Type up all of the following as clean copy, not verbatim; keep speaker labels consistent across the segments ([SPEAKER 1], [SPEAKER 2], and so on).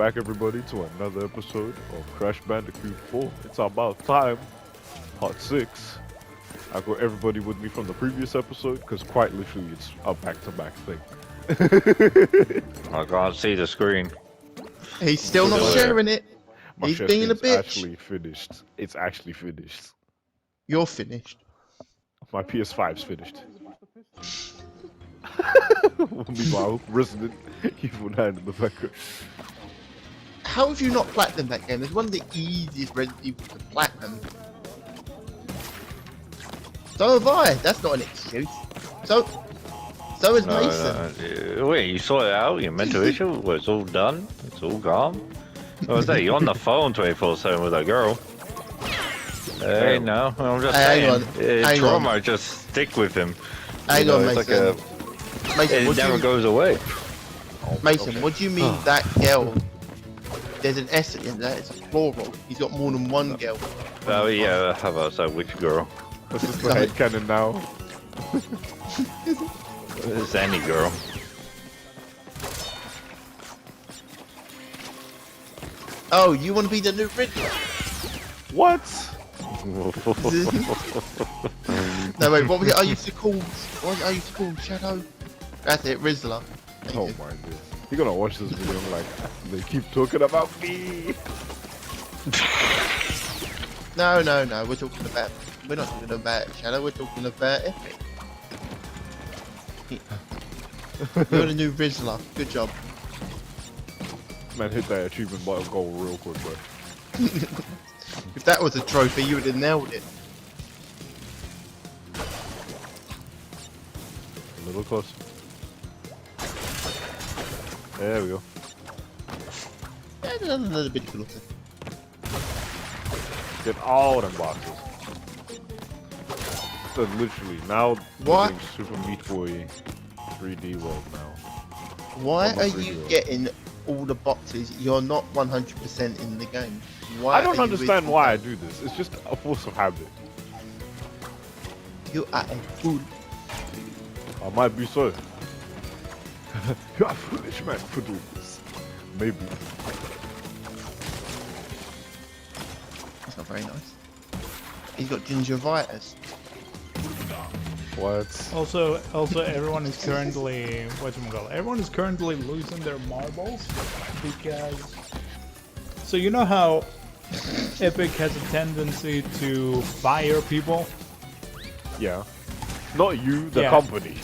[SPEAKER 1] back, everybody, to another episode of Crash Bandicoot 4. It's about time. Part 6. I got everybody with me from the previous episode, because quite literally it's a back-to-back thing.
[SPEAKER 2] I can't see the screen.
[SPEAKER 3] He's still not sharing it.
[SPEAKER 1] My
[SPEAKER 3] He's
[SPEAKER 1] chest
[SPEAKER 3] being a
[SPEAKER 1] is
[SPEAKER 3] bitch.
[SPEAKER 1] actually finished. It's actually finished.
[SPEAKER 3] You're finished.
[SPEAKER 1] My PS5's finished. Meanwhile, Resident Evil 9 in the background.
[SPEAKER 3] How have you not platinum that game? It's one of the easiest Resident Evil to platinum. So have I. That's not an excuse. So is Mason.
[SPEAKER 2] Wait, you saw it out? Your mental issue? Well, it's all done? It's all gone? What was that? You're on the phone 24/7 with a girl. Hey, no, I'm just saying. Trauma just stick with him.
[SPEAKER 3] Hang on,
[SPEAKER 2] it's
[SPEAKER 3] Mason.
[SPEAKER 2] like
[SPEAKER 3] Mason,
[SPEAKER 2] it never goes away.
[SPEAKER 3] Mason, what do you mean that girl? There's an S at the end of that. It's plural. He's got more than one girl.
[SPEAKER 2] Oh yeah, how about that? Which girl?
[SPEAKER 1] This is the headcanon now.
[SPEAKER 2] It's any girl.
[SPEAKER 3] Oh, you want to be the new Riddler?
[SPEAKER 1] What?
[SPEAKER 3] No, wait, what was it I used to call? What was it I used to call Shadow? That's it, Rizzler.
[SPEAKER 1] Oh my god. You're gonna watch this video and like, they keep talking about me.
[SPEAKER 3] No, we're talking about. We're not talking about Shadow. We're talking about Epic. You're the new Rizzler. Good job.
[SPEAKER 1] Man, hit that achievement button goal real quick, bro.
[SPEAKER 3] If that was a trophy, you would have nailed it.
[SPEAKER 1] A little closer. There we go.
[SPEAKER 3] Yeah, a little bit closer.
[SPEAKER 1] Get all them boxes. So literally, now
[SPEAKER 3] What?
[SPEAKER 1] we're getting Super Meat Boy 3D world now.
[SPEAKER 3] Why
[SPEAKER 1] Oh,
[SPEAKER 3] are
[SPEAKER 1] my
[SPEAKER 3] you
[SPEAKER 1] God.
[SPEAKER 3] getting all the boxes? You're not 100% in the game. Why
[SPEAKER 1] I don't
[SPEAKER 3] are
[SPEAKER 1] understand
[SPEAKER 3] you
[SPEAKER 1] why I do this. It's just a force of habit.
[SPEAKER 3] You are a fool.
[SPEAKER 1] I might be so. You are foolish man for doing this. Maybe.
[SPEAKER 3] That's not very nice. He's got gingivitis.
[SPEAKER 1] What?
[SPEAKER 4] Also, everyone is currently everyone is currently losing their marbles because. So you know how Epic has a tendency to fire people.
[SPEAKER 1] Yeah. Not you, the
[SPEAKER 4] Yeah.
[SPEAKER 1] company.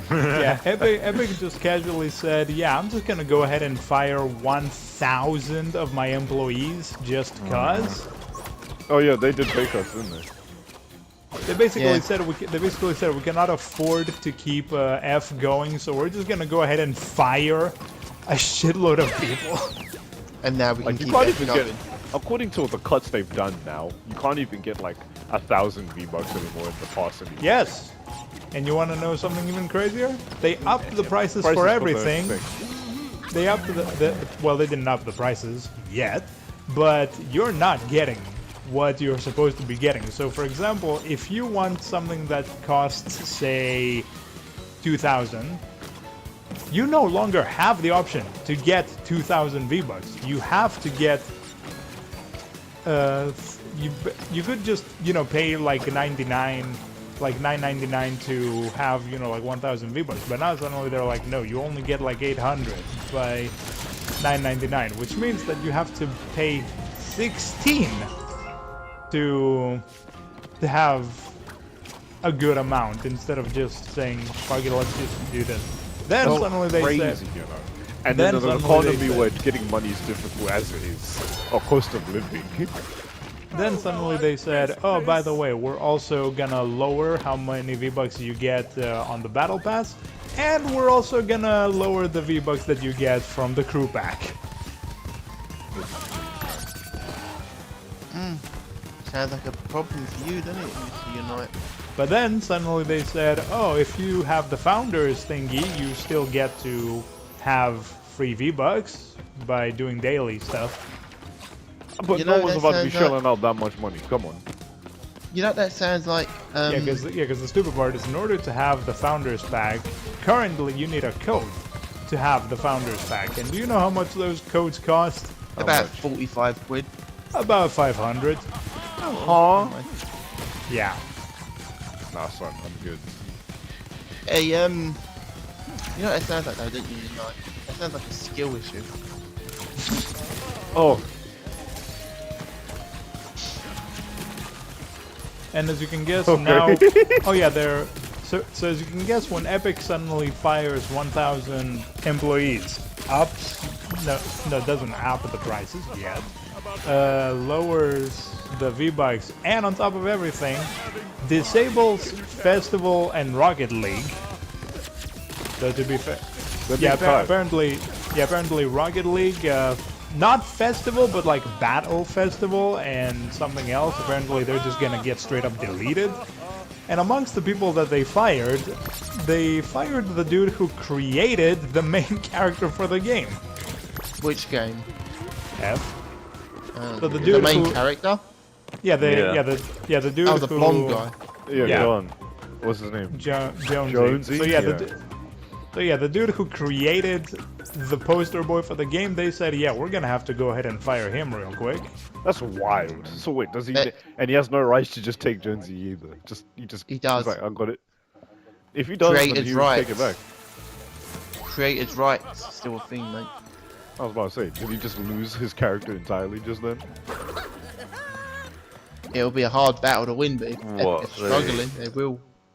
[SPEAKER 4] Yeah, Epic just casually said, "Yeah, I'm just gonna go ahead and fire 1,000 of my employees just cause."
[SPEAKER 1] Oh yeah, they did pay cuts, didn't they?
[SPEAKER 4] They basically
[SPEAKER 3] Yeah.
[SPEAKER 4] said we cannot afford to keep F going, so we're just gonna go ahead and fire a shitload of people.
[SPEAKER 3] And now we can
[SPEAKER 1] Like, you
[SPEAKER 3] keep
[SPEAKER 1] can't
[SPEAKER 3] it
[SPEAKER 1] even
[SPEAKER 3] going.
[SPEAKER 1] get, according to the cuts they've done now, you can't even get like 1,000 V-Bucks anymore in the past anymore.
[SPEAKER 4] Yes. And you want to know something even crazier? They upped the prices
[SPEAKER 1] Prices
[SPEAKER 4] for
[SPEAKER 1] the
[SPEAKER 4] everything.
[SPEAKER 1] thing.
[SPEAKER 4] They upped well, they didn't up the prices yet, but you're not getting what you're supposed to be getting. So, for example, if you want something that costs, say, 2,000, you no longer have the option to get 2,000 V-Bucks. You have to get. You could just pay like 99. Like 9.99 to have like 1,000 V-Bucks, but now suddenly they're like, no, you only get like 800 by 9.99, which means that you have to pay 16 to have a good amount instead of just saying, fuck it, let's just do this. Then
[SPEAKER 1] So
[SPEAKER 4] suddenly they
[SPEAKER 1] crazy,
[SPEAKER 4] said,
[SPEAKER 1] you know. And
[SPEAKER 4] then
[SPEAKER 1] then an
[SPEAKER 4] suddenly they
[SPEAKER 1] economy
[SPEAKER 4] said-
[SPEAKER 1] where getting money is difficult as it is, or cost of living.
[SPEAKER 4] Then suddenly they said, oh, by the way, we're also gonna lower how many V-Bucks you get on the Battle Pass, and we're also gonna lower the V-Bucks that you get from the crew pack.
[SPEAKER 3] Sounds like a problem for you, doesn't it, Mr. Unite?
[SPEAKER 4] But then suddenly they said, oh, if you have the Founders thingy, you still get to have free V-Bucks by doing daily stuff.
[SPEAKER 1] But
[SPEAKER 3] You
[SPEAKER 1] no
[SPEAKER 3] know,
[SPEAKER 1] one's
[SPEAKER 3] that
[SPEAKER 1] about to be
[SPEAKER 3] sounds like-
[SPEAKER 1] shelling out that much money. Come on.
[SPEAKER 3] You know what that sounds like?
[SPEAKER 4] Yeah, because the stupid part is in order to have the Founders pack, currently you need a code. to have the Founders Pack. And do you know how much those codes cost?
[SPEAKER 3] About 45 quid.
[SPEAKER 4] About 500.
[SPEAKER 1] Huh?
[SPEAKER 4] Yeah.
[SPEAKER 1] Nah, son, I'm good.
[SPEAKER 3] Hey, you know what that sounds like though, don't you? Like, that sounds like a skill issue.
[SPEAKER 1] Oh,
[SPEAKER 4] And as you can guess
[SPEAKER 1] Okay.
[SPEAKER 4] now, oh yeah, so as you can guess, when Epic suddenly fires 1,000 employees, no, doesn't up the prices yet, lowers the V-Bucks, and on top of everything, disables Festival and Rocket League. Though to be fair, yeah, apparently Rocket League, not Festival, but like Battle Festival and something else. Apparently they're just gonna get straight up deleted. And amongst the people that they fired the dude who created the main character for the game.
[SPEAKER 3] Which game?
[SPEAKER 4] F. So
[SPEAKER 3] The
[SPEAKER 4] dude
[SPEAKER 3] main
[SPEAKER 4] who,
[SPEAKER 3] character?
[SPEAKER 4] yeah, the dude
[SPEAKER 3] Oh, the
[SPEAKER 4] who,
[SPEAKER 3] blonde guy.
[SPEAKER 1] yeah,
[SPEAKER 4] Yeah.
[SPEAKER 1] John. What's his name?
[SPEAKER 4] Jonesy.
[SPEAKER 1] Jonesy?
[SPEAKER 4] So yeah,
[SPEAKER 1] Yeah.
[SPEAKER 4] the dude who created the poster boy for the game, they said, yeah, we're gonna have to go ahead and fire him real quick.
[SPEAKER 1] That's wild. So wait, does he?
[SPEAKER 3] Eh.
[SPEAKER 1] And he has no rights to just take Jonesy either.
[SPEAKER 3] He does.
[SPEAKER 1] He's like, I got it. If he does, then
[SPEAKER 3] Creators'
[SPEAKER 1] he would take it back.
[SPEAKER 3] rights. Creators' rights still a thing, mate.
[SPEAKER 1] I was about to say, did he just lose his character entirely just then?
[SPEAKER 3] It'll be a hard battle to win, but if
[SPEAKER 2] What,
[SPEAKER 3] Epic's struggling,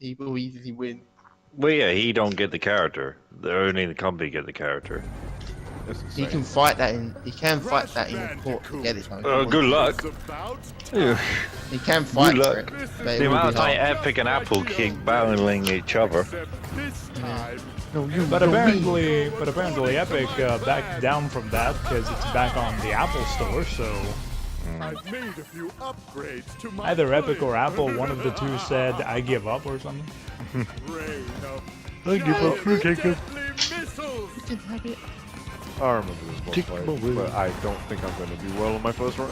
[SPEAKER 3] he will easily win.
[SPEAKER 2] Well, yeah, he don't get the character. Only the company get the character.
[SPEAKER 1] That's
[SPEAKER 3] He
[SPEAKER 1] insane.
[SPEAKER 3] can fight that in. He can fight that in court to get it. Though.
[SPEAKER 2] Good luck.
[SPEAKER 3] He can fight
[SPEAKER 2] Good
[SPEAKER 3] for
[SPEAKER 2] luck.
[SPEAKER 3] it. But it
[SPEAKER 2] The
[SPEAKER 3] will
[SPEAKER 2] amount of
[SPEAKER 3] be
[SPEAKER 2] time
[SPEAKER 3] hard.
[SPEAKER 2] Epic and Apple keep battling each other.
[SPEAKER 4] But apparently Epic backed down from that because it's back on the Apple Store. So
[SPEAKER 5] I've made a few upgrades to my
[SPEAKER 4] either Epic or Apple, one of the two said, "I give up" or something.
[SPEAKER 5] brain of
[SPEAKER 1] I give up.
[SPEAKER 5] deadly missiles.
[SPEAKER 1] I remember this boss fight, but I don't think I'm going to do well on my first run.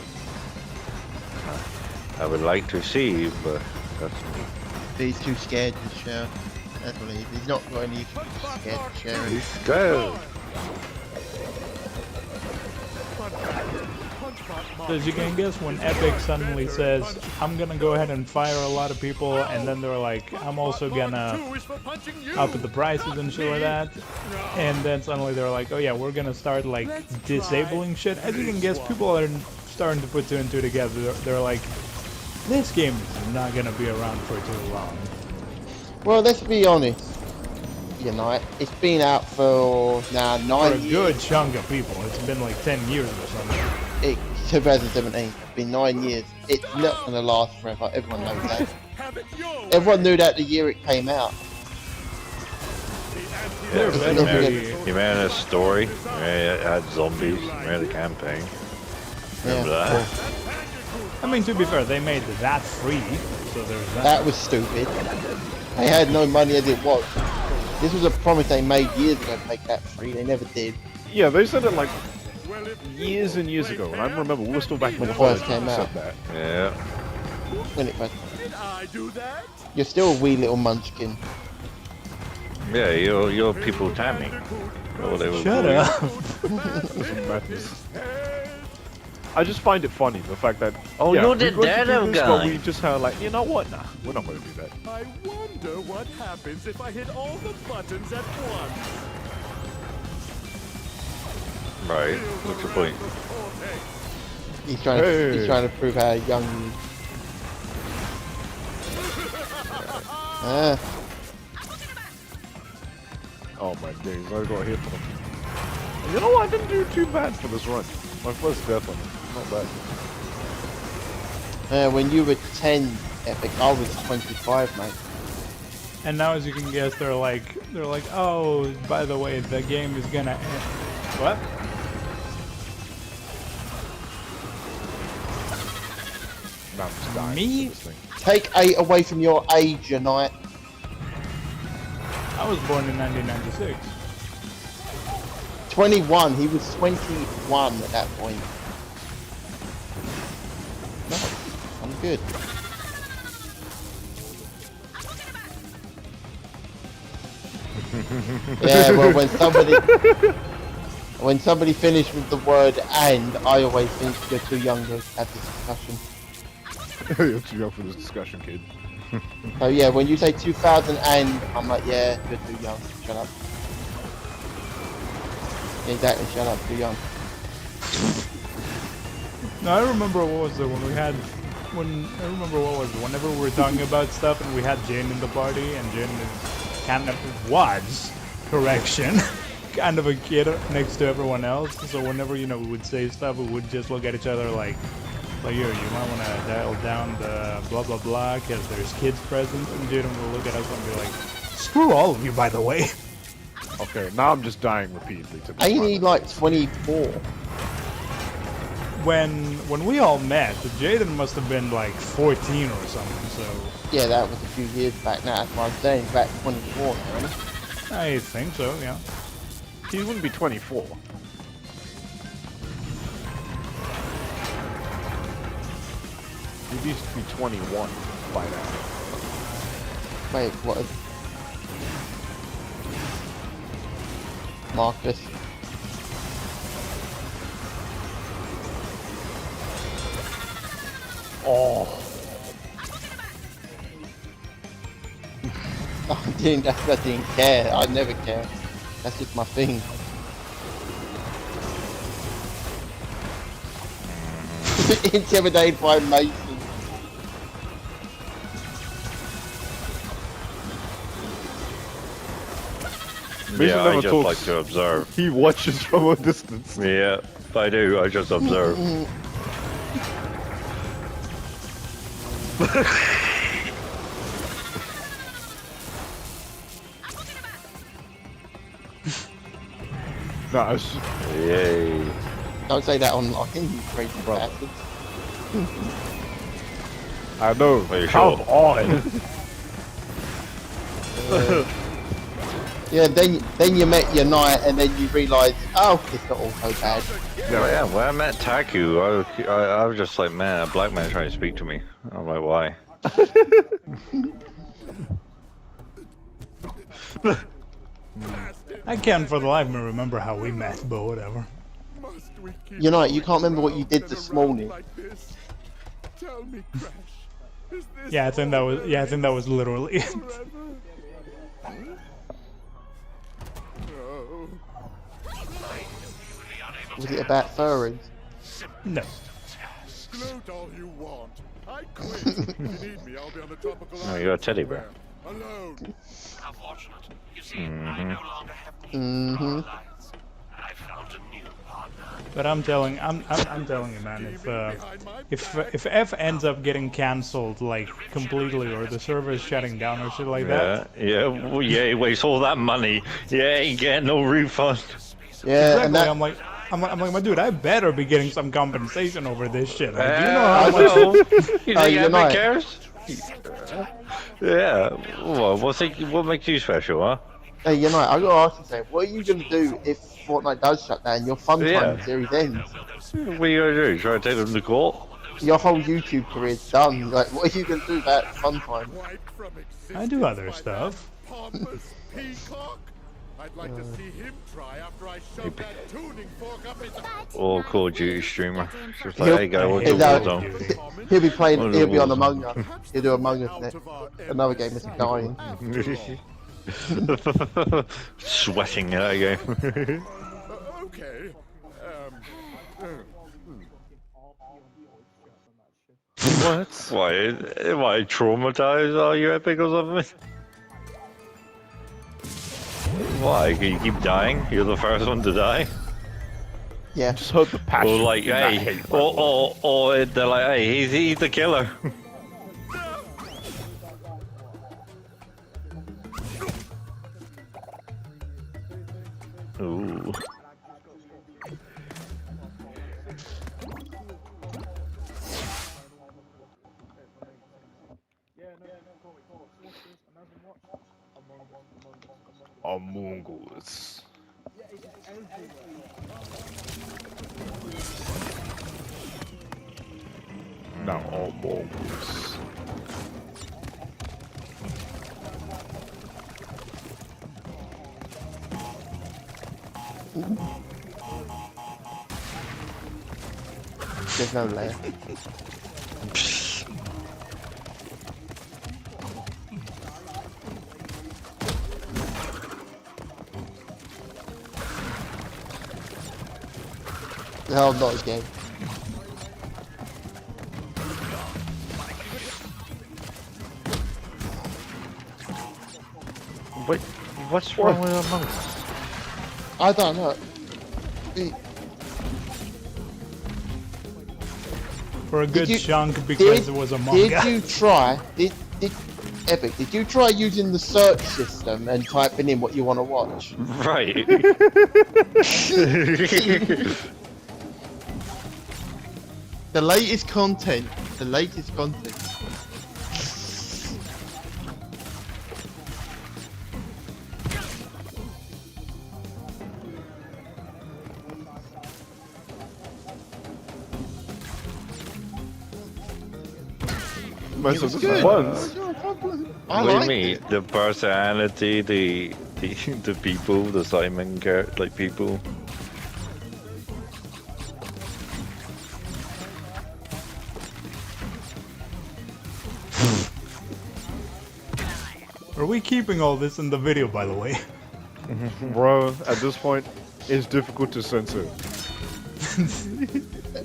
[SPEAKER 2] I would like to see, but that's me.
[SPEAKER 3] He's too scared to share. That's what he is. He's not got any issues. He's scared to share it.
[SPEAKER 2] He's scared.
[SPEAKER 4] So as you can guess, when Epic suddenly says, "I'm gonna go ahead and fire a lot of people," and then they're like, "I'm also gonna up the prices and shit like that," and then suddenly they're like, "Oh yeah, we're gonna start like disabling shit." As you can guess, people are starting to put two and two together. They're like, "This game is not gonna be around for too long."
[SPEAKER 3] Well, let's be honest. You know, it's been out for now
[SPEAKER 4] For
[SPEAKER 3] 9
[SPEAKER 4] a
[SPEAKER 3] years.
[SPEAKER 4] good chunk of people, it's been like 10 years or something.
[SPEAKER 3] 2017. It's been 9 years. It's not gonna last forever. Everyone knows that.
[SPEAKER 5] Have it your way.
[SPEAKER 3] Everyone knew that the year it came out.
[SPEAKER 4] There
[SPEAKER 2] Yeah,
[SPEAKER 4] better
[SPEAKER 2] he
[SPEAKER 4] be.
[SPEAKER 2] he made a story. Yeah, it had zombies. He made a campaign. Remember
[SPEAKER 3] Yeah.
[SPEAKER 2] that?
[SPEAKER 4] I mean, to be fair, they made that free, so there's that.
[SPEAKER 3] That was stupid. They had no money as it was. This was a promise they made years ago to make that free. They never did.
[SPEAKER 1] Yeah, they said it like
[SPEAKER 5] Well, if
[SPEAKER 1] years and years ago, and I remember we were still back in
[SPEAKER 3] When
[SPEAKER 1] the
[SPEAKER 3] it first
[SPEAKER 1] college when
[SPEAKER 3] came
[SPEAKER 1] they said
[SPEAKER 3] out.
[SPEAKER 1] that.
[SPEAKER 2] Yeah.
[SPEAKER 3] When it was,
[SPEAKER 5] did I do that?
[SPEAKER 3] you're still a wee little munchkin.
[SPEAKER 2] Yeah, you're people Tammy. Or they were
[SPEAKER 4] Shut
[SPEAKER 2] calling
[SPEAKER 4] up.
[SPEAKER 1] This is madness. I just find it funny, the fact that,
[SPEAKER 2] Oh,
[SPEAKER 1] yeah,
[SPEAKER 2] you're
[SPEAKER 1] we're
[SPEAKER 2] the
[SPEAKER 1] going to do
[SPEAKER 2] Dado
[SPEAKER 1] this, but
[SPEAKER 2] guy.
[SPEAKER 1] we just kind of like, you know what, nah, we're not going to do that.
[SPEAKER 5] I wonder what happens if I hit all the buttons at once.
[SPEAKER 2] Right. What's the point?
[SPEAKER 3] He's trying to prove how young he is. Ah,
[SPEAKER 1] Oh my days, I got hit for them. You know what, I didn't do too bad for this run. My first death on it, not bad.
[SPEAKER 3] when you were 10, Epic, I was 25, mate.
[SPEAKER 4] And now, as you can guess, they're like, oh, by the way, the game is gonna end. What?
[SPEAKER 1] Now I'm just dying
[SPEAKER 4] Me?
[SPEAKER 1] for this thing.
[SPEAKER 3] Take 8 away from your age, Unite.
[SPEAKER 4] I was born in 1996.
[SPEAKER 3] 21. He was 21 at that point. No, I'm good. Yeah, well, when somebody finished with the word "and," I always think you're too young to have this discussion.
[SPEAKER 1] You're too young for this discussion, kid.
[SPEAKER 3] So yeah, when you say 2000 and, I'm like, yeah, you're too young. Shut up. Yeah, exactly. Shut up. Too young.
[SPEAKER 4] No, I remember what was it when we had whenever we were talking about stuff and we had Jane in the party and Jane kind of was correction. Kind of a kid next to everyone else, so whenever we would say stuff, we would just look at each other like yo, you might want to dial down the blah blah blah because there's kids present, and Jaden will look at us and be like, screw all of you, by the way.
[SPEAKER 1] Okay, now I'm just dying repeatedly to this.
[SPEAKER 3] Ain't he
[SPEAKER 1] part.
[SPEAKER 3] like 24?
[SPEAKER 4] When we all met, Jaden must have been like 14 or something, so
[SPEAKER 3] Yeah, that was a few years back now. That's what I'm saying. Back 24 now, isn't it?
[SPEAKER 4] I think so, yeah.
[SPEAKER 1] He wouldn't be 24. He needs to be 21 by now.
[SPEAKER 3] Wait, what? Marcus.
[SPEAKER 1] Oh.
[SPEAKER 3] I didn't care. I never care. That's just my thing. Intimidated by Mason.
[SPEAKER 1] Mason
[SPEAKER 2] Yeah, I
[SPEAKER 1] never
[SPEAKER 2] just
[SPEAKER 1] talks.
[SPEAKER 2] like to observe.
[SPEAKER 1] He watches from a distance.
[SPEAKER 2] Yeah, I do. I just observe.
[SPEAKER 1] Nah,
[SPEAKER 2] Yay.
[SPEAKER 3] Don't say that online, you crazy bastard.
[SPEAKER 1] I know.
[SPEAKER 2] Are you
[SPEAKER 1] Come
[SPEAKER 2] sure?
[SPEAKER 1] on.
[SPEAKER 3] Yeah, then you met your knight and then you realise, oh, it's not all so bad.
[SPEAKER 2] Yeah, when I met Taku, I was just like, man, a black man trying to speak to me. I'm like, why?
[SPEAKER 4] I can't for the life of me remember how we met, but whatever.
[SPEAKER 3] You know, you can't remember what you did this morning.
[SPEAKER 5] Tell me, Crash. Is this
[SPEAKER 4] Yeah, I think that was literally it.
[SPEAKER 5] No.
[SPEAKER 3] Was it about furries?
[SPEAKER 4] No.
[SPEAKER 5] Gloat all you want. I quit. If you need me, I'll be on a tropical
[SPEAKER 2] No,
[SPEAKER 5] island
[SPEAKER 2] you're a teddy bear.
[SPEAKER 5] somewhere, alone.
[SPEAKER 6] How fortunate. You see, I no longer have need for our alliance. I found a new partner.
[SPEAKER 4] But I'm telling you, man, if F ends up getting cancelled like completely, or the server is shutting down or shit like that,
[SPEAKER 2] Well, yeah, he wastes all that money. Yeah, ain't getting no refund.
[SPEAKER 3] Yeah,
[SPEAKER 4] exactly.
[SPEAKER 3] and that,
[SPEAKER 4] I'm like, my dude, I better be getting some compensation over this shit. Like, do you know
[SPEAKER 2] I
[SPEAKER 4] how much?
[SPEAKER 2] know. You think
[SPEAKER 3] you're
[SPEAKER 2] Epic
[SPEAKER 3] right.
[SPEAKER 2] cares? Yeah. Well, what makes you special, huh?
[SPEAKER 3] hey, you know, I gotta ask you something. What are you gonna do if Fortnite does shut down? Your fun time
[SPEAKER 2] Yeah.
[SPEAKER 3] series ends.
[SPEAKER 2] What are you gonna do? Try to take them to court?
[SPEAKER 3] Your whole YouTube career's done. Like, what are you gonna do about fun time?
[SPEAKER 5] Wiped from existence
[SPEAKER 4] I do other
[SPEAKER 5] by
[SPEAKER 4] stuff.
[SPEAKER 5] that pompous peacock. I'd like to see him try after I shove that tuning fork up his
[SPEAKER 2] Or Call of Duty streamer. Just like,
[SPEAKER 3] He'll-
[SPEAKER 2] hey guy, what's
[SPEAKER 4] He'll-
[SPEAKER 2] the
[SPEAKER 3] he'll-
[SPEAKER 2] Warzone?
[SPEAKER 3] He'll be playing.
[SPEAKER 2] What
[SPEAKER 3] He'll be on
[SPEAKER 2] was-
[SPEAKER 3] Among Us. He'll do Among Us
[SPEAKER 5] out
[SPEAKER 3] next.
[SPEAKER 5] of our
[SPEAKER 3] Another game that's dying.
[SPEAKER 2] Sweating at a game.
[SPEAKER 5] Okay.
[SPEAKER 1] What?
[SPEAKER 2] Why traumatized are you, Epic, or something? Why? Can you keep dying? You're the first one to die?
[SPEAKER 3] Yeah.
[SPEAKER 1] Just heard the passion.
[SPEAKER 2] Or like, hey, or they're like, hey, he's the killer. Ooh.
[SPEAKER 1] Among Us. Now Among Us.
[SPEAKER 3] There's no layer. No, I'm not as gay.
[SPEAKER 2] Wait, what's wrong with Among Us?
[SPEAKER 3] I don't know.
[SPEAKER 4] For a good
[SPEAKER 3] you-
[SPEAKER 4] chunk because it was Among
[SPEAKER 3] Did
[SPEAKER 4] Us.
[SPEAKER 3] you try? Did Epic? Did you try using the search system and typing in what you want to watch?
[SPEAKER 2] Right.
[SPEAKER 3] The latest content. The latest content.
[SPEAKER 1] Man, so this is
[SPEAKER 3] good.
[SPEAKER 1] fun.
[SPEAKER 3] I
[SPEAKER 2] What do you
[SPEAKER 3] like
[SPEAKER 2] mean?
[SPEAKER 3] it.
[SPEAKER 2] The personality, the people, the Simon character, like people.
[SPEAKER 4] Are we keeping all this in the video, by the way?
[SPEAKER 1] Bro, at this point, it's difficult to censor.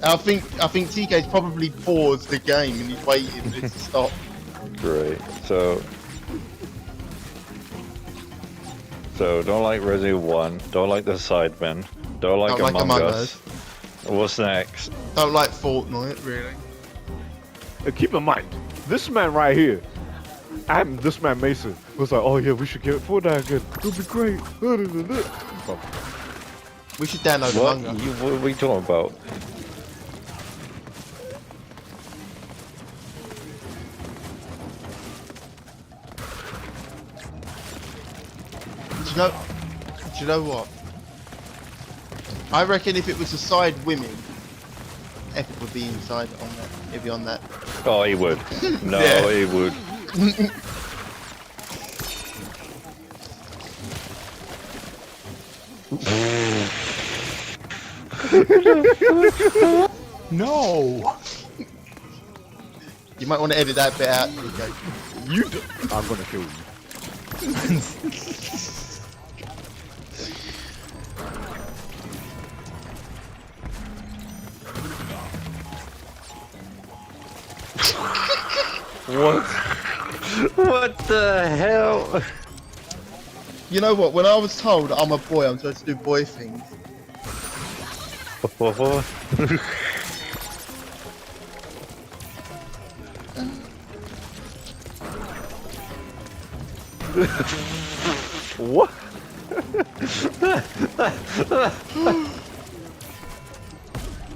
[SPEAKER 3] I think TK's probably paused the game and he's waiting for it to stop.
[SPEAKER 2] Great. So don't like Resident 1, don't like the Sidemen, don't like Among Us. What's next?
[SPEAKER 3] Don't like Fortnite, really.
[SPEAKER 1] Keep in mind, this man right here, and this man Mason, was like, oh yeah, we should get Fortnite again. It'll be great.
[SPEAKER 3] We should download
[SPEAKER 2] What?
[SPEAKER 3] Among Us.
[SPEAKER 2] What are we talking about?
[SPEAKER 3] Do you know what? I reckon if it was the side women, Epic would be inside on that. He'd be on that.
[SPEAKER 2] Oh, he would. No,
[SPEAKER 3] Yeah.
[SPEAKER 2] he would.
[SPEAKER 4] No!
[SPEAKER 3] You might want to edit that bit out, TK.
[SPEAKER 1] You do. I'm gonna kill you.
[SPEAKER 2] What? What the hell?
[SPEAKER 3] You know what? When I was told I'm a boy, I'm supposed to do boy things.
[SPEAKER 1] What?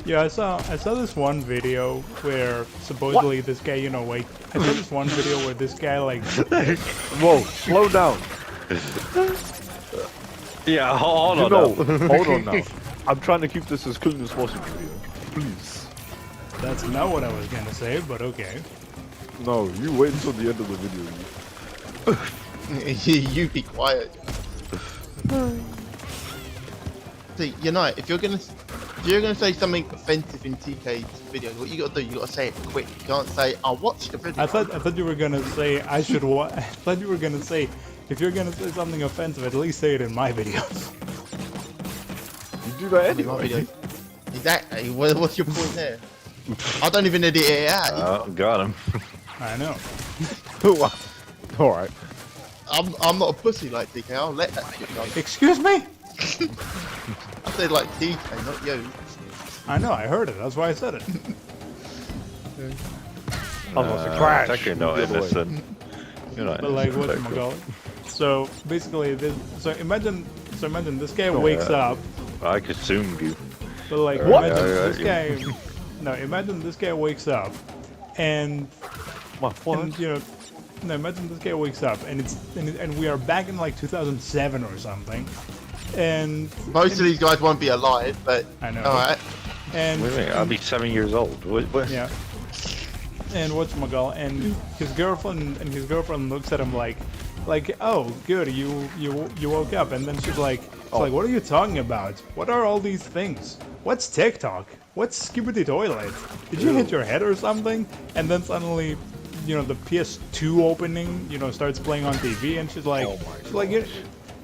[SPEAKER 4] Yeah, I saw this one video where supposedly this guy, you know, like I saw this one video where this guy like
[SPEAKER 1] Whoa, slow down.
[SPEAKER 2] Yeah, hold
[SPEAKER 1] You
[SPEAKER 2] on.
[SPEAKER 1] know,
[SPEAKER 2] now.
[SPEAKER 1] hold on now. I'm trying to keep this as clean as possible here. Please.
[SPEAKER 4] that's not what I was gonna say, but okay.
[SPEAKER 1] No, you wait until the end of the video.
[SPEAKER 3] You be quiet. See, you know, if you're gonna say something offensive in TK's videos, what you gotta do, you gotta say it quick. You can't say, "I'll watch the video."
[SPEAKER 4] I thought you were gonna say I should I thought you were gonna say if you're gonna say something offensive, at least say it in my videos.
[SPEAKER 1] You do that
[SPEAKER 3] In my
[SPEAKER 1] anyway.
[SPEAKER 3] video. Exactly. What's your point there? I don't even edit it out.
[SPEAKER 2] Oh, got him.
[SPEAKER 4] I know.
[SPEAKER 1] Alright.
[SPEAKER 3] I'm not a pussy like TK. I'll let that shit go.
[SPEAKER 4] Excuse me?
[SPEAKER 3] I said like TK, not you.
[SPEAKER 4] I know, I heard it, that's why I said it.
[SPEAKER 1] I was gonna say, crash.
[SPEAKER 2] It's actually not
[SPEAKER 1] The other way.
[SPEAKER 2] innocent. You're not
[SPEAKER 4] But like
[SPEAKER 2] innocent,
[SPEAKER 4] whatchamacallit? So basically imagine this guy
[SPEAKER 2] Oh,
[SPEAKER 4] wakes
[SPEAKER 2] yeah.
[SPEAKER 4] up,
[SPEAKER 2] I consumed you.
[SPEAKER 4] but like
[SPEAKER 2] What?
[SPEAKER 4] imagine
[SPEAKER 2] Yeah,
[SPEAKER 4] this guy no, imagine this guy wakes up and
[SPEAKER 1] My what?
[SPEAKER 4] and you know no, imagine this guy wakes up and and we are back in like 2007 or something. And
[SPEAKER 3] Most of these guys won't be alive, but
[SPEAKER 4] I know.
[SPEAKER 3] alright.
[SPEAKER 4] and
[SPEAKER 2] Wait a minute, I'll be 7 years old. What?
[SPEAKER 4] yeah. And whatchamacallit, and his girlfriend looks at him like, oh, good, you woke up, and then she's like, It's like, what are you talking about? What are all these things? What's TikTok? What's Skibidi Toilet? Did you hit your head or something? And then suddenly, you know, the PS2 opening, you know, starts playing on TV, and she's like,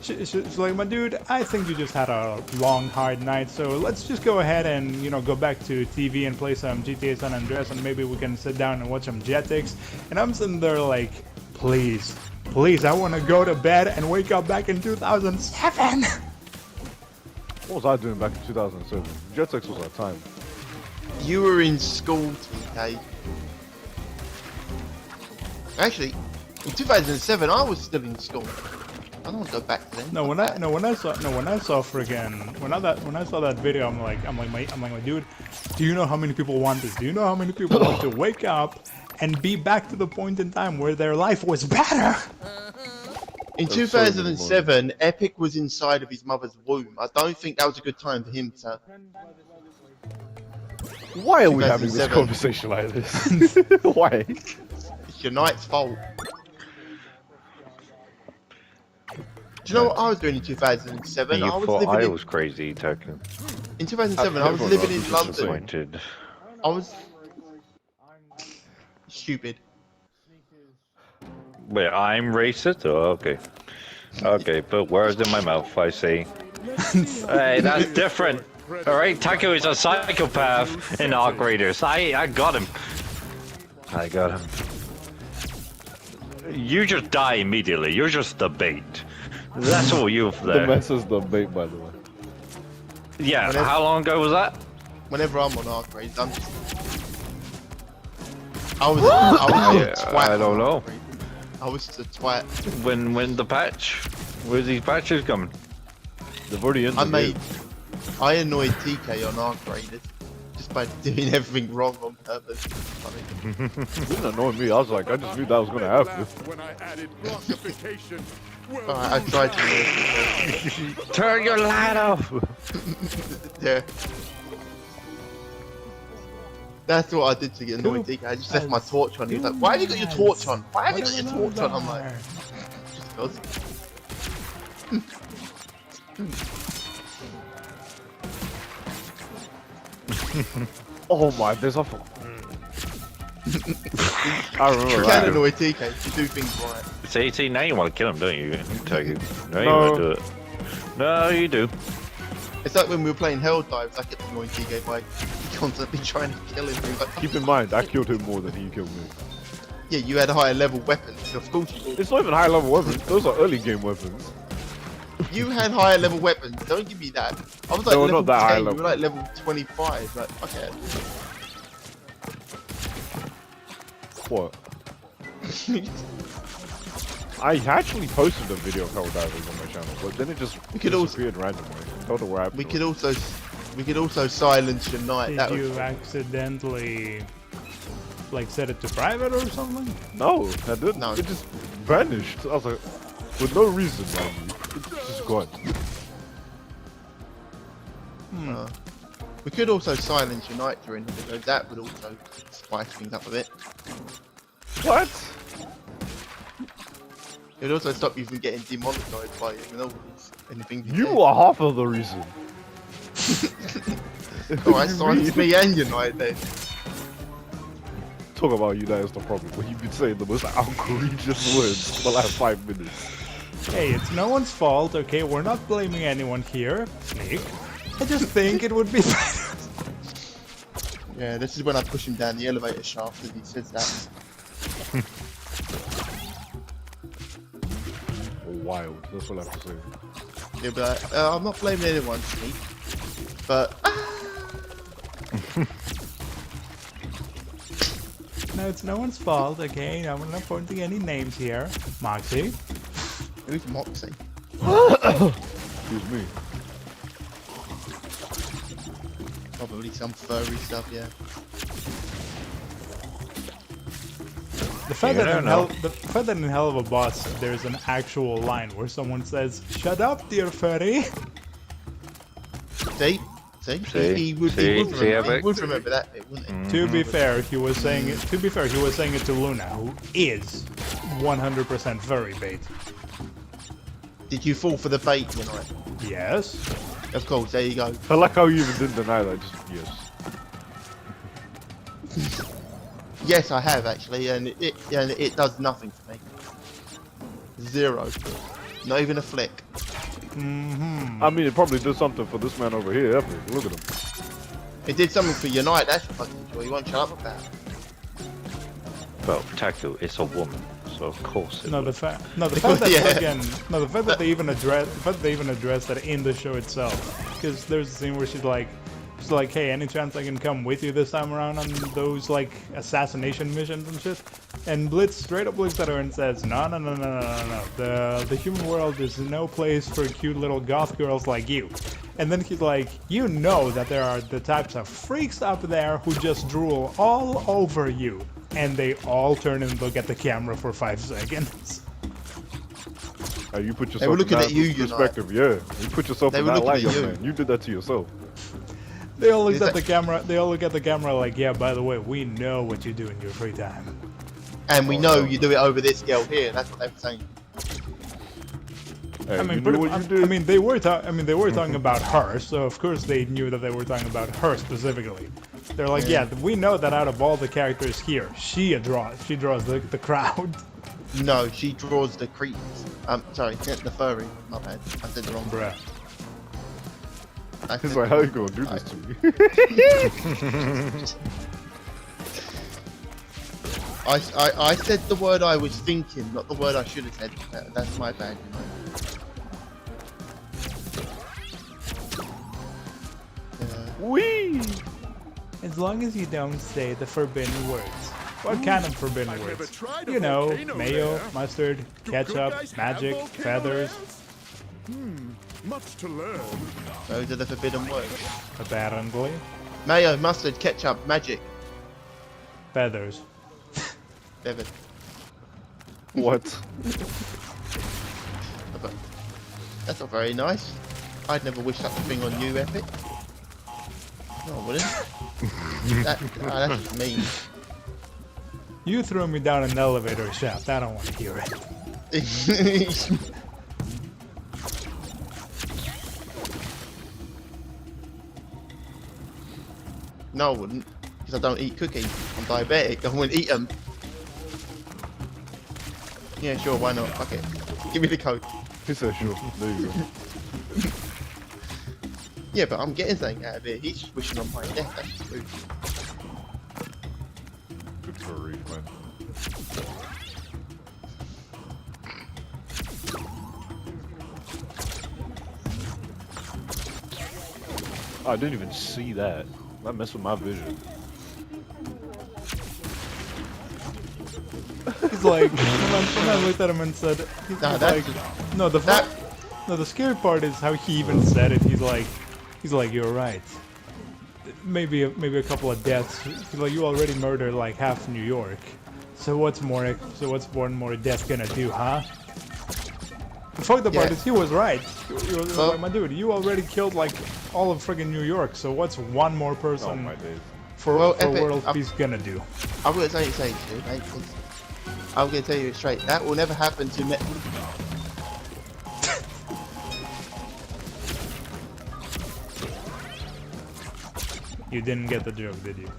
[SPEAKER 4] she's like, my dude, I think you just had a long, hard night, so let's just go ahead and, you know, go back to TV and play some GTA San Andreas, and maybe we can sit down and watch some Jetix. And I'm sitting there like, please, I want to go to bed and wake up back in 2007.
[SPEAKER 1] What was I doing back in 2007? Jetix was our time.
[SPEAKER 3] You were in school, TK. Actually, in 2007, I was still in school. I don't want to go back to then.
[SPEAKER 4] When I saw that video, I'm like, my dude, do you know how many people want this? Do you know how many people want to wake up and be back to the point in time where their life was better?
[SPEAKER 3] In 2007, Epic was inside of his mother's womb. I don't think that was a good time for him to.
[SPEAKER 1] Why are we having this conversation like this? Why?
[SPEAKER 3] It's your night's fault. Do you know what I was doing in 2007?
[SPEAKER 2] You thought I was crazy, Tekken.
[SPEAKER 3] In 2007, I was living in London. I was stupid.
[SPEAKER 2] Wait, I'm racist? Oh, okay. Okay, put words in my mouth, I say. Hey, that's different. Alright, Taco is a psychopath in Arc Raiders. I got him. I got him. You just die immediately. You're just the bait. That's all you've there.
[SPEAKER 1] The mess is the bait, by the way.
[SPEAKER 2] Yeah, how long ago was that?
[SPEAKER 3] Whenever I'm on Arc Raiders, I'm just... I was a twat.
[SPEAKER 2] I don't know.
[SPEAKER 3] I was just a twat.
[SPEAKER 2] When the patch? Where's these patches coming?
[SPEAKER 1] They've already ended.
[SPEAKER 3] I annoyed TK on Arc Raiders just by doing everything wrong on purpose.
[SPEAKER 1] It didn't annoy me. I was like, I just knew that was gonna happen.
[SPEAKER 5] When I added quantification.
[SPEAKER 3] Alright, I tried to annoy TK.
[SPEAKER 2] Turn your light off!
[SPEAKER 3] Yeah. That's what I did to get annoyed TK. I just left my torch on. He was like, why have you got your torch on? Why have you got your torch on? I'm like, just because.
[SPEAKER 1] Oh my, there's a. I remember
[SPEAKER 3] You
[SPEAKER 1] that.
[SPEAKER 3] can annoy TK if you do things right.
[SPEAKER 2] See, now you want to kill him, don't you? Take it. No, you won't do it. No, you do.
[SPEAKER 3] It's like when we were playing Hell Dives, I kept annoying TK by constantly trying to kill him. Like,
[SPEAKER 1] Keep in mind, I killed him more than he killed me.
[SPEAKER 3] yeah, you had higher level weapons, so of course you did.
[SPEAKER 1] It's not even high level weapons, those are early game weapons.
[SPEAKER 3] You had higher level weapons, don't give me that. I was like
[SPEAKER 1] They were
[SPEAKER 3] level
[SPEAKER 1] not that
[SPEAKER 3] 10,
[SPEAKER 1] high
[SPEAKER 3] you
[SPEAKER 1] level.
[SPEAKER 3] were like level 25, like, okay.
[SPEAKER 1] What? I actually posted a video of Hell Divers on my channel, but then it just disappeared randomly. I don't know where happened.
[SPEAKER 3] We could also silence your night.
[SPEAKER 4] Did
[SPEAKER 3] That
[SPEAKER 4] you
[SPEAKER 3] was...
[SPEAKER 4] accidentally, like, set it to private or something?
[SPEAKER 1] No, I didn't.
[SPEAKER 3] No.
[SPEAKER 1] It just vanished. I was like, for no reason, man. It's just gone.
[SPEAKER 3] We could also silence your night during the video. That would also spice things up a bit.
[SPEAKER 1] What?
[SPEAKER 3] It would also stop you from getting demonetized by anything.
[SPEAKER 1] You are half of the reason.
[SPEAKER 3] Alright, silence me and your night then.
[SPEAKER 1] Talk about you, that is the problem. But you've been saying the most outrageous words for like 5 minutes.
[SPEAKER 4] Hey, it's no one's fault, okay? We're not blaming anyone here, Sneak. I just think it would be better.
[SPEAKER 3] Yeah, this is when I push him down the elevator shaft and he says that.
[SPEAKER 1] Wild, that's what I have to say.
[SPEAKER 3] He'll be like, I'm not blaming anyone, Sneak. But...
[SPEAKER 4] No, it's no one's fault, okay? No, we're not pointing any names here. Moxie.
[SPEAKER 3] Who's Moxie?
[SPEAKER 1] Excuse me.
[SPEAKER 3] Probably some furry stuff, yeah.
[SPEAKER 4] The fact that in Hell of a Boss there's an actual line where someone says, "Shut up, dear furry."
[SPEAKER 3] See? He would remember that bit, wouldn't he?
[SPEAKER 4] To be fair, he was saying it. To be fair, he was saying it to Luna, who is 100% furry bait.
[SPEAKER 3] Did you fall for the bait, you know?
[SPEAKER 4] Yes.
[SPEAKER 3] Of course, there you go.
[SPEAKER 1] I like how you even didn't deny that. Just yes.
[SPEAKER 3] Yes, I have actually, and it does nothing for me. 0. Not even a flick.
[SPEAKER 1] I mean, it probably did something for this man over here. Epic. Look at him.
[SPEAKER 3] It did something for Unite, that's fucking joy. You won't shut up about it.
[SPEAKER 2] Well, Taku is a woman, so of course it
[SPEAKER 4] No,
[SPEAKER 2] would.
[SPEAKER 4] the fact that
[SPEAKER 3] Yeah.
[SPEAKER 4] again, no, the fact that they even address that in the show itself, because there's a scene where she's like, hey, any chance I can come with you this time around on those like assassination missions and shit? And Blitz straight up looks at her and says, no. The human world is no place for cute little goth girls like you. And then he's like, you know that there are the types of freaks up there who just drool all over you. And they all turn and look at the camera for 5 seconds.
[SPEAKER 1] You put yourself
[SPEAKER 3] They were looking
[SPEAKER 1] in
[SPEAKER 3] at you,
[SPEAKER 1] that perspective. Yeah, you put yourself
[SPEAKER 3] They
[SPEAKER 1] in
[SPEAKER 3] were
[SPEAKER 1] that
[SPEAKER 3] looking
[SPEAKER 1] light,
[SPEAKER 3] at
[SPEAKER 1] young
[SPEAKER 3] you.
[SPEAKER 1] man. You did that to yourself.
[SPEAKER 4] They all look
[SPEAKER 3] Is
[SPEAKER 4] at
[SPEAKER 3] that-
[SPEAKER 4] the camera. They all look at the camera like, yeah. By the way, we know what you do in your free time.
[SPEAKER 3] And we know you do it over this girl here. That's what they were saying.
[SPEAKER 1] Hey,
[SPEAKER 4] I mean,
[SPEAKER 1] you knew what you did.
[SPEAKER 4] I mean, they were talking about her, so of course they knew that they were talking about her specifically. They're like, yeah, we know that out of all the characters here, she draws the crowd.
[SPEAKER 3] No, she draws the creeps. Sorry, the furry. My bad. I said the wrong.
[SPEAKER 4] Bruh.
[SPEAKER 3] I
[SPEAKER 1] He's
[SPEAKER 3] said
[SPEAKER 1] like,
[SPEAKER 3] the
[SPEAKER 1] how
[SPEAKER 3] wrong-
[SPEAKER 1] you gonna do this to me?
[SPEAKER 3] I said the word I was thinking, not the word I should have said. That's my bad, you know.
[SPEAKER 1] Wee!
[SPEAKER 4] As long as you don't say the forbidden words. What kind of forbidden
[SPEAKER 5] I've never
[SPEAKER 4] words?
[SPEAKER 5] tried a
[SPEAKER 4] You know,
[SPEAKER 5] volcano
[SPEAKER 4] mayo,
[SPEAKER 5] there.
[SPEAKER 4] mustard,
[SPEAKER 5] Do
[SPEAKER 4] ketchup,
[SPEAKER 5] good guys have
[SPEAKER 4] magic,
[SPEAKER 5] volcano
[SPEAKER 4] feathers,
[SPEAKER 5] layers? Much to learn.
[SPEAKER 3] Those are the forbidden words.
[SPEAKER 4] apparently.
[SPEAKER 3] Mayo, mustard, ketchup, magic.
[SPEAKER 4] Feathers.
[SPEAKER 3] Devin.
[SPEAKER 1] What?
[SPEAKER 3] That's not very nice. I'd never wish such a thing on you, Epic. No, I wouldn't. That's just mean.
[SPEAKER 4] You threw me down an elevator shaft. I don't want to hear it.
[SPEAKER 3] No, I wouldn't. Because I don't eat cookies. I'm diabetic. I wouldn't eat them. Yeah, sure, why not? Fuck it. Give me the code.
[SPEAKER 1] He said, sure. There you go.
[SPEAKER 3] Yeah, but I'm getting something out of it. He's just wishing on my death. That's just rude.
[SPEAKER 1] Good for a reef, man. Oh, I didn't even see that. That messed with my vision.
[SPEAKER 4] He's like, someone looked at him and said, he's
[SPEAKER 3] Nah,
[SPEAKER 4] like,
[SPEAKER 3] that's-
[SPEAKER 4] no,
[SPEAKER 3] that-
[SPEAKER 4] no, the scary part is how he even said it. He's like, you're right. Maybe a couple of deaths. He's like, you already murdered like half New York. So what's one more death gonna do, huh? The fucked up part
[SPEAKER 3] Yeah.
[SPEAKER 4] is he was right. He was
[SPEAKER 3] Well-
[SPEAKER 4] like, my dude, you already killed like all of friggin' New York. So what's one more
[SPEAKER 1] Oh
[SPEAKER 4] person
[SPEAKER 1] my days.
[SPEAKER 4] for
[SPEAKER 3] Epic,
[SPEAKER 4] world
[SPEAKER 3] I'm-
[SPEAKER 4] peace gonna do?
[SPEAKER 3] I'm going to say to you, mate. I'm going to tell you it straight. That will never happen to me.
[SPEAKER 4] You didn't get the joke, did you?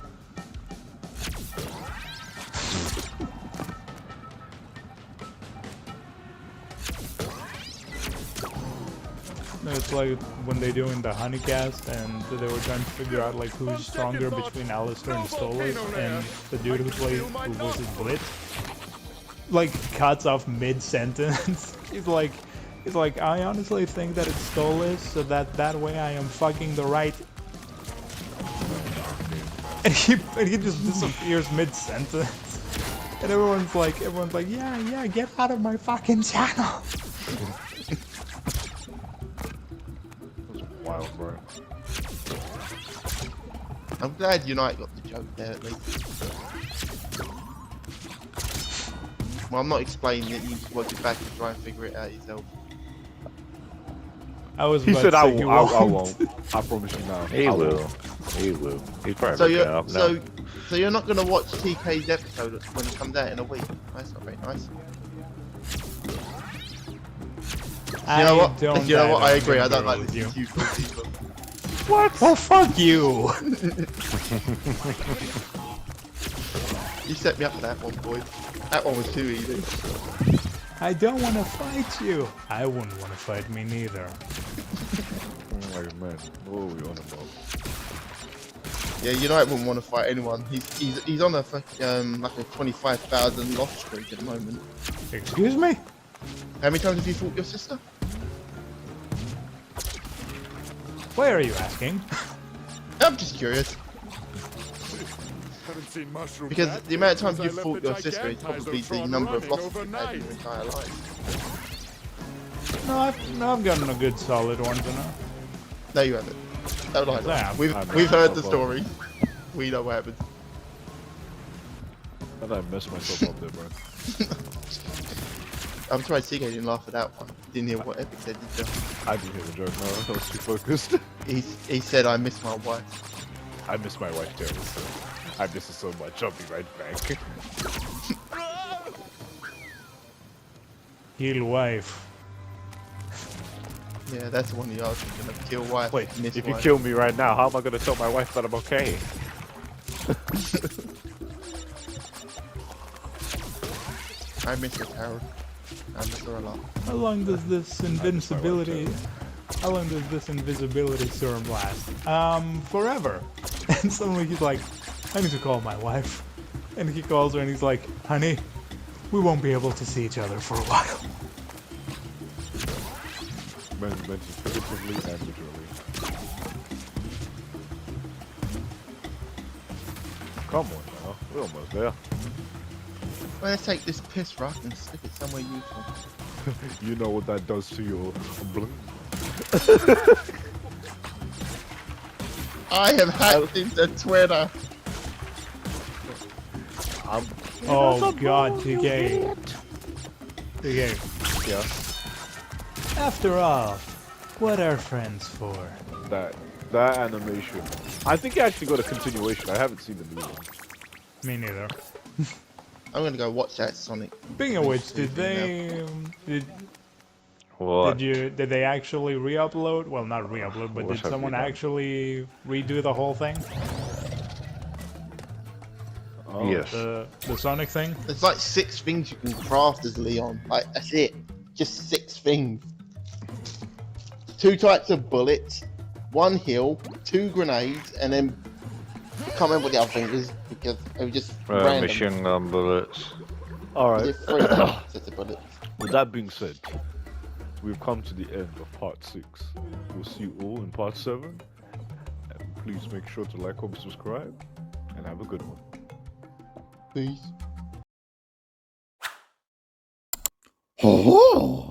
[SPEAKER 4] No, it's like when they doing the honeycast and they were trying to figure out like who's stronger between Alistair and Stolas, and the dude who voices Blitz like cuts off mid-sentence. He's like, I honestly think that it's Stolas, so that way I am fucking the right. And he just disappears mid-sentence. And everyone's like, yeah, get out of my fucking channel.
[SPEAKER 1] That's wild, bro.
[SPEAKER 3] I'm glad Unite got the joke there at least. Well, I'm not explaining it. You just work it back and try and figure it out yourself.
[SPEAKER 4] I was
[SPEAKER 1] He
[SPEAKER 4] about
[SPEAKER 1] said,
[SPEAKER 4] to
[SPEAKER 1] I
[SPEAKER 4] say he
[SPEAKER 1] won't. I promise you now.
[SPEAKER 2] He
[SPEAKER 1] I
[SPEAKER 2] will.
[SPEAKER 1] won't.
[SPEAKER 2] He will. He's probably
[SPEAKER 3] So
[SPEAKER 2] looking
[SPEAKER 3] you're
[SPEAKER 2] it up now.
[SPEAKER 3] so you're not gonna watch TK's episode when it comes out in a week. That's not very nice. You know what?
[SPEAKER 4] don't
[SPEAKER 3] You know what? I
[SPEAKER 4] die
[SPEAKER 3] agree. I don't
[SPEAKER 4] girl
[SPEAKER 3] like
[SPEAKER 4] with
[SPEAKER 3] listening to you talk either.
[SPEAKER 4] What? Well, fuck you.
[SPEAKER 3] You set me up for that one, boy. That one was too easy.
[SPEAKER 4] I don't want to fight you. I wouldn't want to fight me neither.
[SPEAKER 1] Oh my man, what are we on about?
[SPEAKER 3] Yeah, United wouldn't want to fight anyone. He's on a like a 25,000 loss streak at the moment.
[SPEAKER 4] Excuse me?
[SPEAKER 3] How many times have you fought your sister?
[SPEAKER 4] Why are you asking?
[SPEAKER 3] I'm just curious.
[SPEAKER 5] Haven't seen mushroom
[SPEAKER 3] Because
[SPEAKER 5] cat
[SPEAKER 3] the amount of times
[SPEAKER 5] since I
[SPEAKER 3] you've
[SPEAKER 5] left
[SPEAKER 3] fought
[SPEAKER 5] the
[SPEAKER 3] your sister is probably the
[SPEAKER 5] Gigantizotron
[SPEAKER 3] number of
[SPEAKER 5] running
[SPEAKER 3] losses you've had in
[SPEAKER 5] overnight.
[SPEAKER 3] your entire life.
[SPEAKER 4] No, I've gotten a good solid one to know.
[SPEAKER 3] No, you haven't. No, lie.
[SPEAKER 4] Yeah,
[SPEAKER 3] We've
[SPEAKER 1] I'm
[SPEAKER 3] heard the
[SPEAKER 1] not.
[SPEAKER 3] story. We know what happened.
[SPEAKER 1] And I messed myself up there, bro.
[SPEAKER 3] I'm trying to see if I didn't laugh at that one. Didn't hear what Epic said, did you?
[SPEAKER 1] I didn't hear the joke, no, I was too focused.
[SPEAKER 3] He said, I miss my wife.
[SPEAKER 1] I miss my wife too. I miss her so much, I'll be right back.
[SPEAKER 4] Heal wife.
[SPEAKER 3] Yeah, that's the one you asked. Gonna kill wife.
[SPEAKER 1] Wait,
[SPEAKER 3] miss
[SPEAKER 1] if you
[SPEAKER 3] wife.
[SPEAKER 1] kill me right now, how am I gonna tell my wife that I'm okay?
[SPEAKER 3] I miss her, Harold. I miss her a lot.
[SPEAKER 4] How long does this invincibility? How long does this invisibility serum last? Forever. And suddenly he's like, I need to call my wife. And he calls her and he's like, honey, we won't be able to see each other for a while.
[SPEAKER 1] Meant figuratively and literally. Come on now, we're almost there.
[SPEAKER 3] Well, let's take this piss rock and stick it somewhere useful.
[SPEAKER 1] You know what that does to your blood.
[SPEAKER 3] I have hacked into Twitter.
[SPEAKER 4] Oh god, TK. TK.
[SPEAKER 1] Yeah,
[SPEAKER 4] After all, what are friends for?
[SPEAKER 1] that animation. I think it actually got a continuation. I haven't seen the new one.
[SPEAKER 4] Me neither.
[SPEAKER 3] I'm gonna go watch that Sonic.
[SPEAKER 4] Speaking of which, did
[SPEAKER 2] What?
[SPEAKER 4] did they actually re-upload? Well, not re-upload, but
[SPEAKER 2] What
[SPEAKER 4] did
[SPEAKER 2] have
[SPEAKER 4] someone
[SPEAKER 2] you done?
[SPEAKER 4] actually redo the whole thing?
[SPEAKER 1] Oh,
[SPEAKER 2] Yes.
[SPEAKER 4] The Sonic thing?
[SPEAKER 3] There's like 6 things you can craft as Leon. Like, that's it. Just 6 things. 2 types of bullets, 1 heal, 2 grenades, and then I can't remember what the other thing is because it was just random.
[SPEAKER 2] Machine gun bullets.
[SPEAKER 1] Alright.
[SPEAKER 3] Is it 3 sets of bullets?
[SPEAKER 1] With that being said, we've come to the end of part 6. We'll see you all in part 7. And please make sure to like, comment, subscribe, and have a good one.
[SPEAKER 3] Peace.
[SPEAKER 7] Oh.